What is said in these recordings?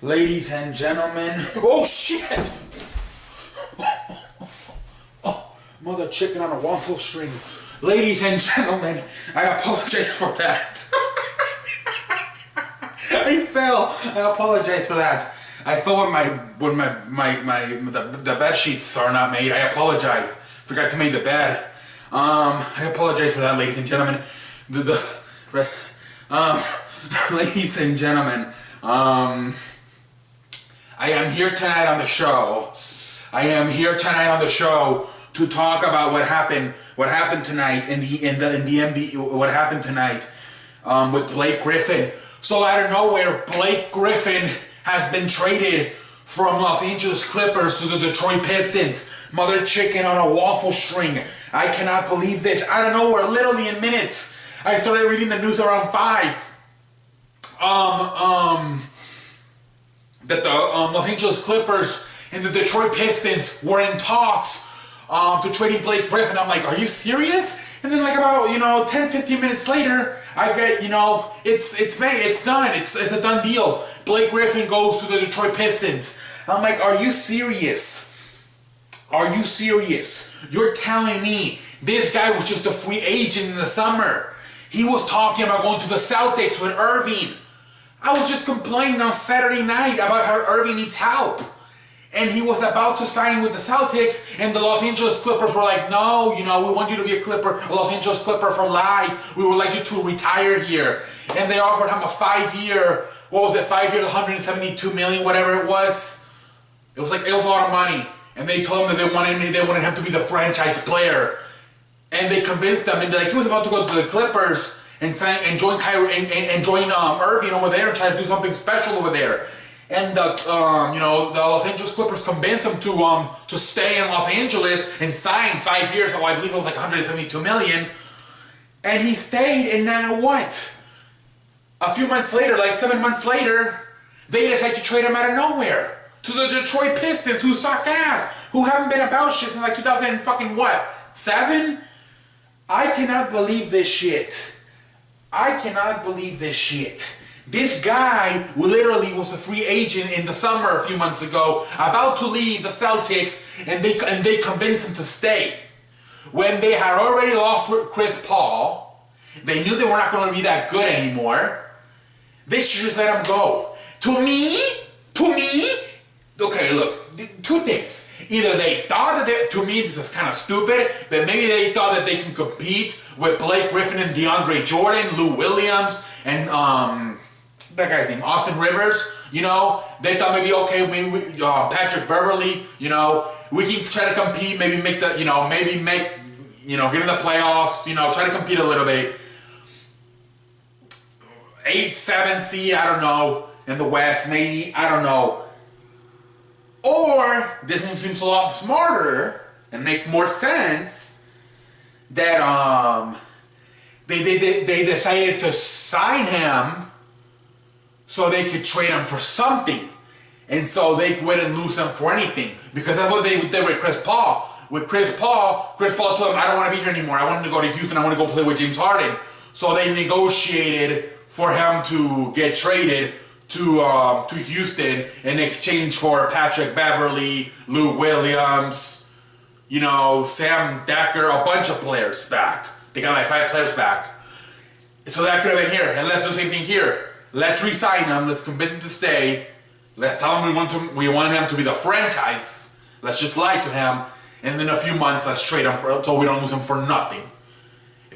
Ladies and gentlemen. Oh shit! Oh, mother chicken on a waffle string. Ladies and gentlemen, I apologize for that. I fell. I apologize for that. I fell when the bed sheets are not made. I apologize. Forgot to make the bed. I apologize for that, ladies and gentlemen. Ladies and gentlemen, I am here tonight on the show. I am here tonight on the show to talk about what happened tonight in the NBA. What happened tonight with Blake Griffin. So out of nowhere, Blake Griffin has been traded from Los Angeles Clippers to the Detroit Pistons. Mother chicken on a waffle string. I cannot believe this. Out of nowhere, literally in minutes. I started reading the news around 5. That the Los Angeles Clippers and the Detroit Pistons were in talks to trading Blake Griffin. I'm like, are you serious? And then like about 10-15 minutes later, I get it's made, it's done, it's a done deal. Blake Griffin goes to the Detroit Pistons. I'm like, are you serious? Are you serious? You're telling me this guy was just a free agent in the summer? He was talking about going to the Celtics with Irving. I was just complaining on Saturday night about how Irving needs help. And he was about to sign with the Celtics, and the Los Angeles Clippers were like, no, we want you to be a Los Angeles Clipper for life. We would like you to retire here. And they offered him a 5-year, 5 years, 172 million, whatever it was. It was a lot of money. And they told him that they wanted him to be the franchise player. And they convinced him, and he was about to go to the Clippers and join Irving over there and try to do something special over there. And the Los Angeles Clippers convinced him to stay in Los Angeles and sign 5 years, so I believe it was like 172 million. And he stayed, and now what? A few months later, like 7 months later, they decided to trade him out of nowhere to the Detroit Pistons, who suck ass, who haven't been about shit since like 2007? I cannot believe this shit. I cannot believe this shit. This guy literally was a free agent in the summer a few months ago, about to leave the Celtics, and they convinced him to stay. When they had already lost with Chris Paul, they knew they were not going to be that good anymore. They should just let him go. To me, okay, look, 2 things. Either they thought that to me this is kind of stupid, but maybe they thought that they can compete with Blake Griffin and DeAndre Jordan, Lou Williams, and that guy's name, Austin Rivers. They thought maybe Patrick Beverly. We can try to compete, maybe make the get in the playoffs. Try to compete a little bit. 8-7 seed, I don't know, in the West, maybe, I don't know. Or this one seems a lot smarter and makes more sense that they decided to sign him so they could trade him for something, and so they wouldn't lose him for anything, because that's what they did with Chris Paul. With Chris Paul told him, I don't want to be here anymore. I want him to go to Houston. I want to go play with James Harden. So they negotiated for him to get traded to Houston in exchange for Patrick Beverly, Lou Williams, Sam Decker, a bunch of players back. They got like 5 players back. So that could have been here. And let's do the same thing here. Let's re-sign him. Let's convince him to stay. Let's tell him we want him to be the franchise. Let's just lie to him. And in a few months, let's trade him so we don't lose him for nothing.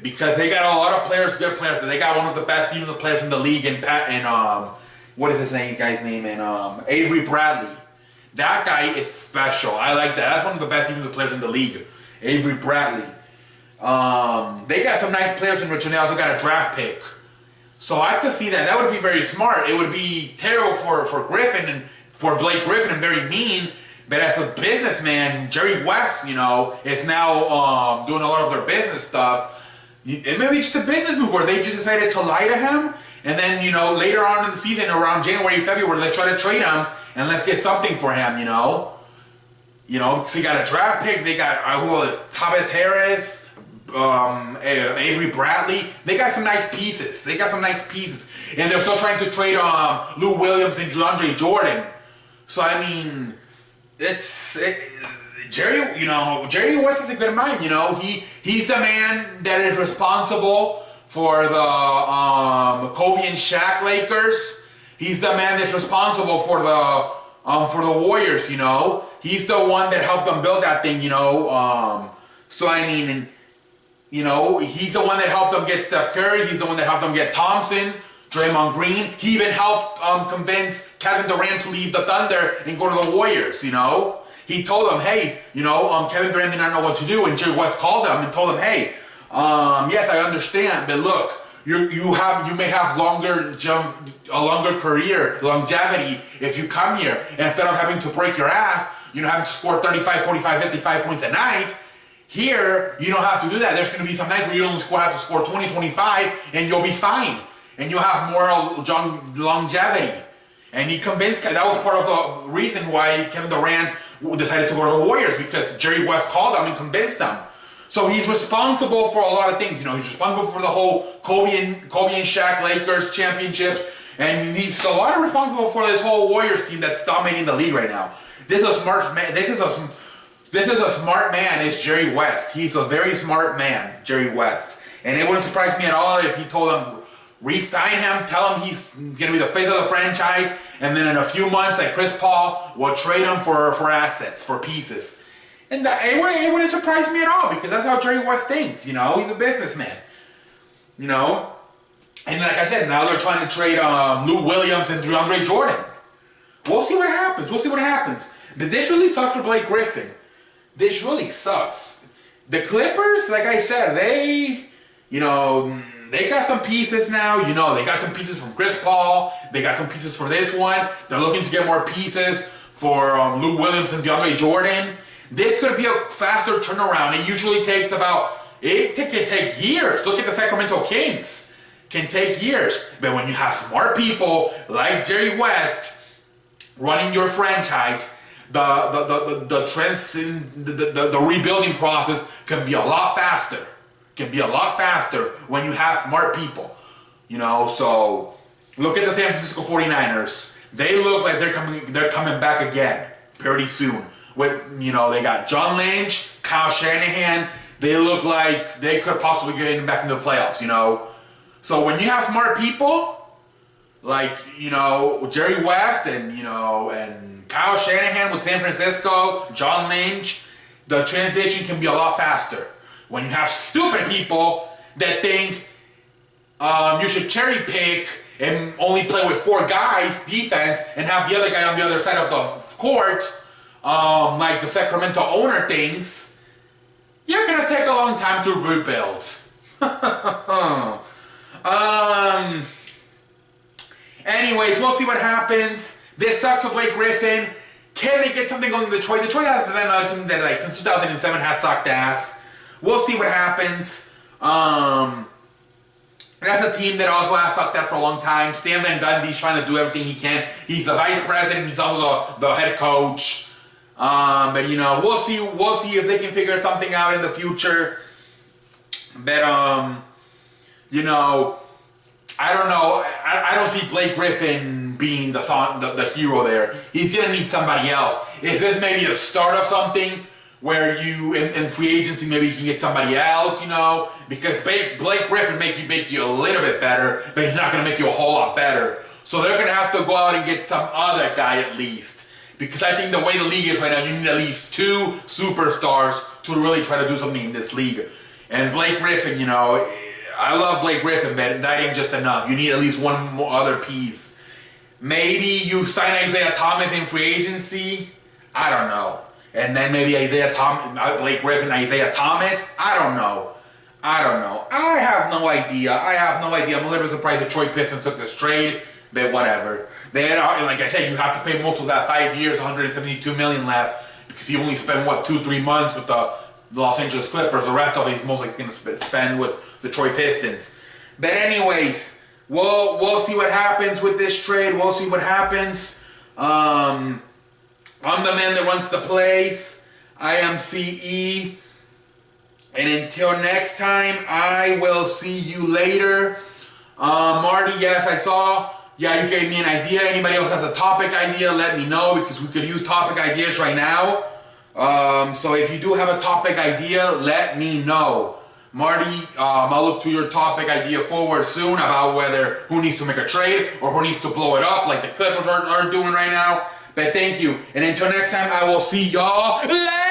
Because they got a lot of players, good players. They got one of the best defensive players in the league, and what is his guy's name? And Avery Bradley. That guy is special. I like that. That's one of the best defensive players in the league. Avery Bradley. They got some nice players in return. They also got a draft pick. So I could see that. That would be very smart. It would be terrible for Griffin and for Blake Griffin and very mean. But as a businessman, Jerry West, is now doing a lot of their business stuff. It may be just a business move where they just decided to lie to him. And then, later on in the season, around January, February, let's try to trade him and let's get something for him, because he got a draft pick. They got, Tobias Harris, Avery Bradley. They got some nice pieces. And they're still trying to trade Lou Williams and DeAndre Jordan. So I mean, Jerry West is a good mind. You know, he's the man that is responsible for the Kobe and Shaq Lakers. He's the man that's responsible for the Warriors. You know, he's the one that helped them build that thing. You know, so I mean, you know, he's the one that helped them get Steph Curry. He's the one that helped them get Thompson, Draymond Green. He even helped convince Kevin Durant to leave the Thunder and go to the Warriors. You know, he told them, hey, you know, Kevin Durant did not know what to do, and Jerry West called him and told him, hey, yes, I understand, but look, you may have a longer career, longevity if you come here. And instead of having to break your ass, you know, having to score 35, 45, 55 points a night. Here, you don't have to do that. There's going to be some nights where you only have to score 20, 25, and you'll be fine. And you'll have more longevity. And he convinced, that was part of the reason why Kevin Durant decided to go to the Warriors, because Jerry West called him and convinced them. So he's responsible for a lot of things. You know, he's responsible for the whole Kobe and Shaq Lakers championship. And he's a lot responsible for this whole Warriors team that's dominating the league right now. This is a smart man, is Jerry West. He's a very smart man, Jerry West. And it wouldn't surprise me at all if he told him, re-sign him, tell him he's going to be the face of the franchise, and then in a few months, like Chris Paul, will trade him for assets, for pieces. And it wouldn't surprise me at all, because that's how Jerry West thinks, you know? He's a businessman, you know? And like I said, now they're trying to trade Lou Williams and DeAndre Jordan. We'll see what happens. But this really sucks for Blake Griffin. This really sucks. The Clippers, like I said, they got some pieces now. You know, they got some pieces from Chris Paul. They got some pieces for this one. They're looking to get more pieces for Lou Williams and DeAndre Jordan. This could be a faster turnaround. It usually takes it can take years. Look at the Sacramento Kings. Can take years. But when you have smart people like Jerry West running your franchise, the trends in the rebuilding process can be a lot faster. When you have smart people. You know, so look at the San Francisco 49ers. They look like they're coming back again pretty soon. With, you know, they got John Lynch, Kyle Shanahan. They look like they could possibly get back into the playoffs, you know. So when you have smart people like, you know, Jerry West and, you know, and Kyle Shanahan with San Francisco, John Lynch, the transition can be a lot faster. When you have stupid people that think you should cherry pick and only play with 4 guys defense and have the other guy on the other side of the court, like the Sacramento owner thinks, you're gonna take a long time to rebuild. Anyways, we'll see what happens. This sucks for Blake Griffin. Can they get something going in Detroit? Detroit has been another team that, like, since 2007 has sucked ass. We'll see what happens. That's a team that also has sucked ass for a long time. Stan Van Gundy's trying to do everything he can. He's the vice president. He's also the head coach. But you know, we'll see if they can figure something out in the future. But you know, I don't know. I don't see Blake Griffin being the hero there. He's gonna need somebody else. Is this maybe the start of something where you in free agency maybe you can get somebody else, you know? Because Blake Griffin make you a little bit better, but he's not gonna make you a whole lot better. So they're gonna have to go out and get some other guy at least. Because I think the way the league is right now, you need at least 2 superstars to really try to do something in this league. And Blake Griffin, you know, I love Blake Griffin, but that ain't just enough. You need at least one more other piece. Maybe you sign Isaiah Thomas in free agency. I don't know. And then maybe Blake Griffin, Isaiah Thomas. I don't know. I have no idea. I'm a little bit surprised Detroit Pistons took this trade, but whatever. They had, like I said, you have to pay most of that 5 years, $172 million left, because he only spent, what, 2-3 months with the Los Angeles Clippers. The rest of it he's most likely going to spend with Detroit Pistons. But anyways, we'll see what happens with this trade. We'll see what happens. I'm the man that runs the place. I am CE. And until next time, I will see you later. Marty, yes, I saw. Yeah, you gave me an idea. Anybody else has a topic idea, let me know, because we could use topic ideas right now. So if you do have a topic idea, let me know. Marty, I'll look to your topic idea forward soon about who needs to make a trade or who needs to blow it up like the Clippers are doing right now. But thank you. And until next time, I will see y'all later.